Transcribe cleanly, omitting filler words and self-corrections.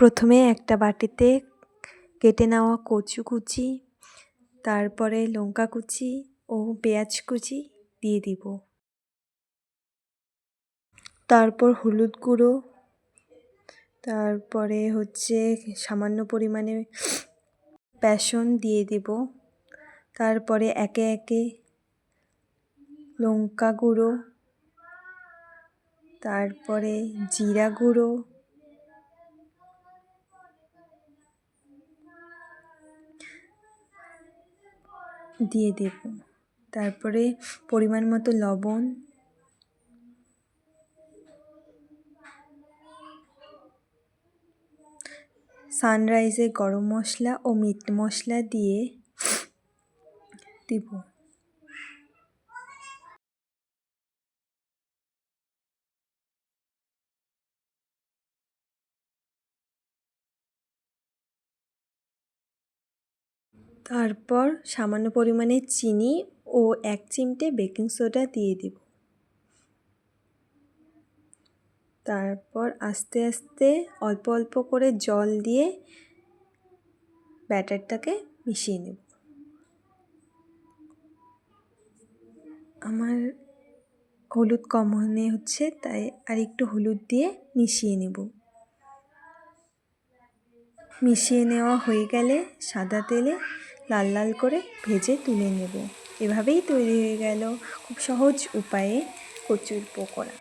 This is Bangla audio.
প্রথমে একটা বাটিতে কেটে নেওয়া কচু কুচি, তারপরে লঙ্কা কুচি ও পেঁয়াজ কুচি দিয়ে দিব। তারপর হলুদ গুঁড়ো, তারপরে সামান্য পরিমাণে বেসন দিয়ে দিব। তারপরে একে একে লঙ্কা গুঁড়ো, তারপরে জিরা গুঁড়ো, দিয়ে দেব। তারপরে পরিমাণ মতো লবণ, সানরাইজের গরম মশলা ও মিট মশলা দিয়ে দিব। তারপর সামান্য পরিমাণে চিনি ও 1 চিমটে বেকিং সোডা দিয়ে দেব। তারপর আস্তে আস্তে অল্প অল্প করে জল দিয়ে ব্যাটারটাকে মিশিয়ে নেব। আমার হলুদ কম মনে হচ্ছে, তাই আর একটু হলুদ দিয়ে মিশিয়ে নেব। মিশিয়ে নেওয়া হয়ে গেলে সাদা তেলে লাল লাল করে ভেজে তুলে নেব। এভাবেই তৈরি হয়ে গেল খুব সহজ উপায়ে কচুর পকোড়া।